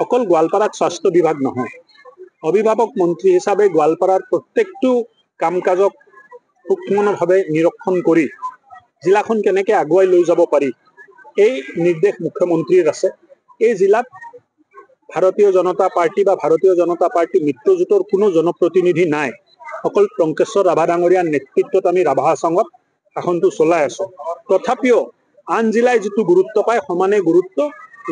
অকল গোৱালপাৰাত স্বাস্থ্য বিভাগ নহয়, অভিভাৱক মন্ত্ৰী হিচাপে গোৱালপাৰাৰ প্ৰত্যেকটো কাম কাজক সূক্ষ্মভাৱে নিৰীক্ষণ কৰি জিলাখন কেনেকে আগুৱাই লৈ যাব পাৰি এই নিৰ্দেশ মুখ্যমন্ত্ৰীৰ আছে। এই জিলাত ভাৰতীয় জনতা পাৰ্টি বা ভাৰতীয় জনতা পাৰ্টি মিত্ৰজোঁটৰ কোনো জনপ্ৰতিনিধি নাই। অকল টংকেশ্বৰ ৰাভা ডাঙৰীয়াৰ নেতৃত্বত আমি ৰাভা সংঘত শাসনটো চলাই আছো। তথাপিও আন জিলাই যিটো গুৰুত্ব পায় সমানে গুৰুত্ব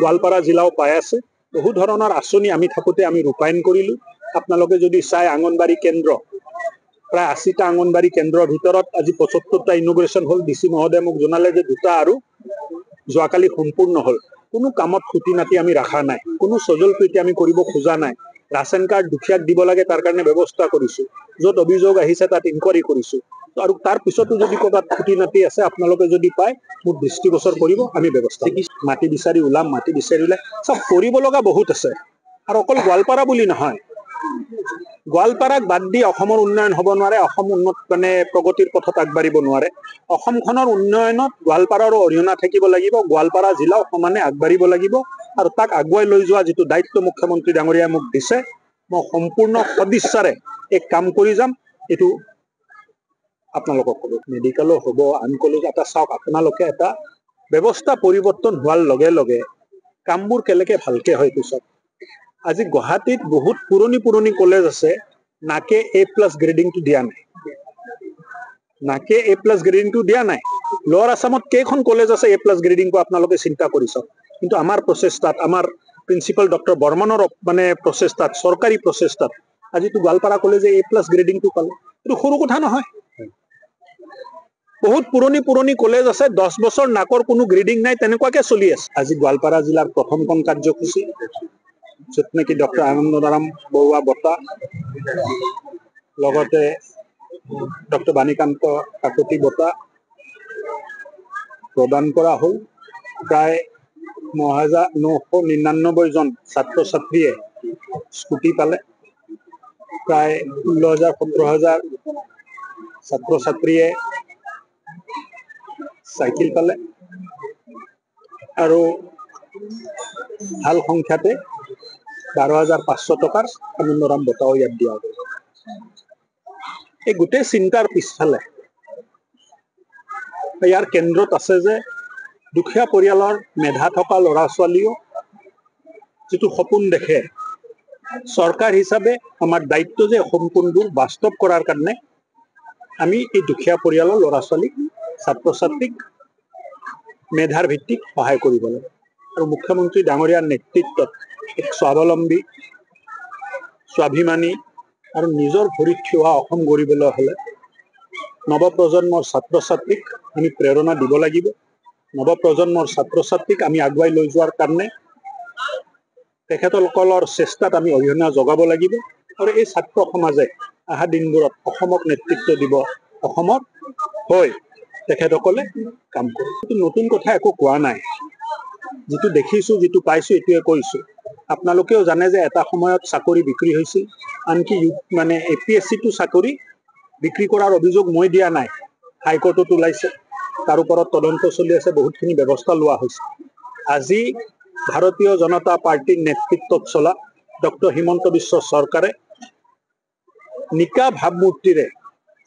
গোৱালপাৰা জিলাও পাই আছে। বহু ধৰণৰ আঁচনি আমি থাকোঁতে আমি ৰূপায়ণ কৰিলোঁ। আপোনালোকে যদি চাই আংগনবাড়ী কেন্দ্ৰ প্ৰায় ৮০টা আংগনবাড়ী কেন্দ্ৰৰ ভিতৰত আজি ৭৫টা ইনগ্ৰেশ্যন হ'ল। ডিচি মহোদয়ে মোক জনালে যে 2টা আৰু যোৱাকালি সম্পূৰ্ণ হ'ল। কোনো কামত খুঁটি নাটি আমি ৰখা নাই, কোনো সজল প্ৰীতি আমি কৰিব খোজা নাই। ৰাচন কাৰ্ড দুখীয়াক দিব লাগে তাৰ কাৰণে ব্যৱস্থা কৰিছোঁ। য'ত অভিযোগ আহিছে তাত ইনকুৱাৰী কৰিছোঁ। আৰু তাৰ পিছতো যদি ক'ৰবাত খুঁটি নাটি আছে আপোনালোকে যদি পায় মোক দৃষ্টিগোচৰ কৰিব, আমি ব্যৱস্থা মাটি বিচাৰি ওলাম। মাটি বিচাৰি ওলাই চব কৰিব লগা বহুত আছে। আৰু অকল গোৱালপাৰা বুলি নহয়, গোৱালপাৰাক বাদ দি অসমৰ উন্নয়ন হ'ব নোৱাৰে, অসম প্ৰগতিৰ পথত আগবাঢ়িব নোৱাৰে। অসমখনৰ উন্নয়নত গোৱালপাৰাৰো অৰিহণা থাকিব লাগিব। গোৱালপাৰা জিলাও সমানে আগবাঢ়িব লাগিব আৰু তাক আগুৱাই লৈ যোৱা যিটো দায়িত্ব মুখ্যমন্ত্ৰী ডাঙৰীয়াই মোক দিছে, মই সম্পূৰ্ণ সদিচ্ছাৰে এই কাম কৰি যাম। এইটো আপোনালোকক ক'ব, মেডিকেলো হ'ব, আন কলেজ এটা চাওক। আপোনালোকে এটা ব্যৱস্থা পৰিৱৰ্তন হোৱাৰ লগে লগে কামবোৰ কেনেকে ভালকে হয় পিছত। আজি গুৱাহাটীত বহুত পুৰণি কলেজ আছে, নাকে A+ গ্ৰেডিংটো দিয়া নাই। নাকে A+ গ্ৰেডিংটো দিয়া নাই। লোৱাৰ আছামত কেইখন কলেজ আছে A+ গ্ৰেডিং পোৱা আপোনালোকে চিন্তা কৰি চাওক। কিন্তু আমাৰ প্ৰচেষ্টাত, আমাৰ প্ৰিন্সিপাল ডক্টৰ বৰ্মনৰ প্ৰচেষ্টাত, চৰকাৰী প্ৰচেষ্টাত আজিতো গোৱালপাৰা কলেজে A+ গ্ৰেডিংটো পালে। এইটো সৰু কথা নহয়। বহুত পুৰণি কলেজ আছে, 10 বছৰ নাকৰ কোনো গ্ৰেডিং নাই, তেনেকুৱাকে চলি আছে। আজি গোৱালপাৰা জিলাৰ প্ৰথমখন কাৰ্যসূচী য'ত নেকি ডক্টৰ আনন্দৰাম বৰুৱা বঁটা, লগতে ডক্টৰ বাণীকান্ত কাকতি বঁটা প্ৰদান কৰা হ'ল। প্ৰায় 999 জন ছাত্ৰ ছাত্ৰীয়ে স্কুটি পালে, প্ৰায় 16,000-17,000 ছাত্ৰ ছাত্ৰীয়ে চাইকেল পালে আৰু ভাল সংখ্যাতে 12,500 টকাৰ আনন্দৰাম বঁটাও ইয়াত দিয়া হ'ল। এই গোটেই চিন্তাৰ পিছফালে ইয়াৰ কেন্দ্ৰত আছে যে দুখীয়া পৰিয়ালৰ মেধা থকা ল'ৰা ছোৱালীও যিটো সপোন দেখে, চৰকাৰ হিচাপে আমাৰ দায়িত্ব যে সপোনবোৰ বাস্তৱ কৰাৰ কাৰণে আমি এই দুখীয়া পৰিয়ালৰ ল'ৰা ছোৱালীক, ছাত্ৰ ছাত্ৰীক মেধাৰ ভিত্তিত সহায় কৰিব লাগে। আৰু মুখ্যমন্ত্ৰী ডাঙৰীয়াৰ নেতৃত্বত এক স্বাৱলম্বী, স্বাভিমানী আৰু নিজৰ ভৰিত থিয় হোৱা অসম গঢ়িবলৈ হ'লে নৱপ্ৰজন্মৰ ছাত্ৰ ছাত্ৰীক আমি প্ৰেৰণা দিব লাগিব। নৱপ্ৰজন্মৰ ছাত্ৰ ছাত্ৰীক আমি আগুৱাই লৈ যোৱাৰ কাৰণে তেখেতসকলৰ চেষ্টাত আমি অৰিহণা যোগাব লাগিব। আৰু এই ছাত্ৰ সমাজে অহা দিনবোৰত অসমক নেতৃত্ব দিব, অসমৰ হৈ তেখেতসকলে কাম কৰিব। নতুন কথা একো কোৱা নাই। যিটো দেখিছোঁ, যিটো পাইছোঁ, এইটোৱে কৈছোঁ। আপোনালোকেও জানে যে এটা সময়ত চাকৰি বিক্ৰী হৈছিল। আনকি APSCটো চাকৰি বিক্ৰী কৰাৰ অভিযোগ মই দিয়া নাই, হাইকোৰ্টত ওলাইছে, তাৰ ওপৰত তদন্ত চলি আছে, বহুতখিনি ব্যৱস্থা লোৱা হৈছে। আজি ভাৰতীয় জনতা পাৰ্টিৰ নেতৃত্বত চলা ডক্টৰ হিমন্ত বিশ্ব চৰকাৰে নিকা ভাৱমূৰ্তিৰে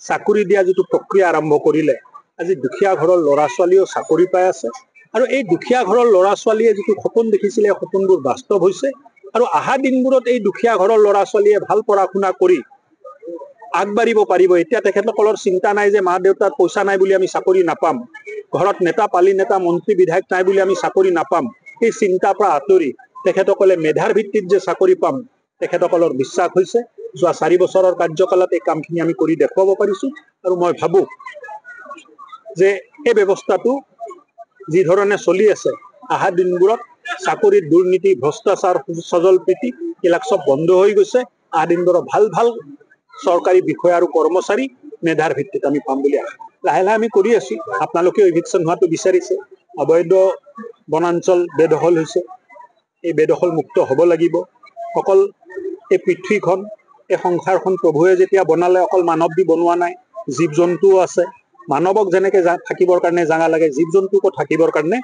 চাকৰি দিয়া যিটো প্ৰক্ৰিয়া আৰম্ভ কৰিলে, আজি দুখীয়া ঘৰৰ ল'ৰা ছোৱালীও চাকৰি পাই আছে। আৰু এই দুখীয়া ঘৰৰ ল'ৰা ছোৱালীয়ে যিটো সপোন দেখিছিলে, সপোনবোৰ বাস্তৱ হৈছে। আৰু অহা দিনবোৰত এই দুখীয়া ঘৰৰ ল'ৰা ছোৱালীয়ে ভাল পঢ়া শুনা কৰি আগবাঢ়িব পাৰিব। এতিয়া তেখেতসকলৰ চিন্তা নাই যে মা দেউতাৰ পইচা নাই বুলি আমি চাকৰি নাপাম, ঘৰত নেতা পালি নেতা মন্ত্ৰী বিধায়ক নাই বুলি আমি চাকৰি নাপাম। এই চিন্তাৰ পৰা আঁতৰি তেখেতসকলে মেধাৰ ভিত্তিত যে চাকৰি পাম, তেখেতসকলৰ বিশ্বাস হৈছে। যোৱা 4 বছৰৰ কাৰ্যকালত এই কামখিনি আমি কৰি দেখুৱাব পাৰিছোঁ। আৰু মই ভাবোঁ যে এই ব্যৱস্থাটো যি ধৰণে চলি আছে, অহা দিনবোৰত চাকৰিৰ দুৰ্নীতি, ভ্ৰষ্টাচাৰ, সজল প্ৰীতি এইবিলাক চব বন্ধ হৈ গৈছে। অহা দিনবোৰত ভাল চৰকাৰী বিষয়া আৰু কৰ্মচাৰী মেধাৰ ভিত্তিত আমি পাম বুলি আশা। লাহে লাহে আমি কৰি আছোঁ। আপোনালোকেও ইভিকশ্যন হোৱাটো বিচাৰিছে। অবৈধ বনাঞ্চল বেদখল হৈছে, এই বেদখল মুক্ত হ'ব লাগিব। অকল এই পৃথিৱীখন, এই সংসাৰখন প্ৰভুৱে যেতিয়া বনালে অকল মানৱ দি বনোৱা নাই, জীৱ জন্তুও আছে। মানৱক যেনেকে থাকিবৰ কাৰণে জাগা লাগে, জীৱ জন্তুকো থাকিবৰ কাৰণে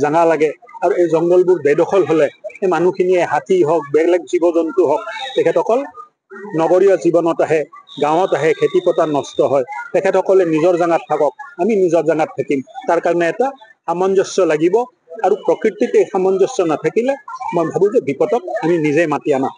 জাগা লাগে। আৰু এই জংঘলবোৰ বেদখল হলে এই মানুহখিনিয়ে হাতী হওক বেলেগ জীৱ জন্তু হওক তেখেতসকল নগৰীয় জীৱনত আহে, গাঁৱত আহে, খেতি পথাৰ নষ্ট হয়। তেখেতসকলে নিজৰ জাগাত থাকক, আমি নিজৰ জাগাত থাকিম। তাৰ কাৰণে এটা সামঞ্জস্য লাগিব আৰু প্ৰকৃতিত এই সামঞ্জস্য নাথাকিলে মই ভাবো যে বিপদক আমি নিজে মাতি আনা।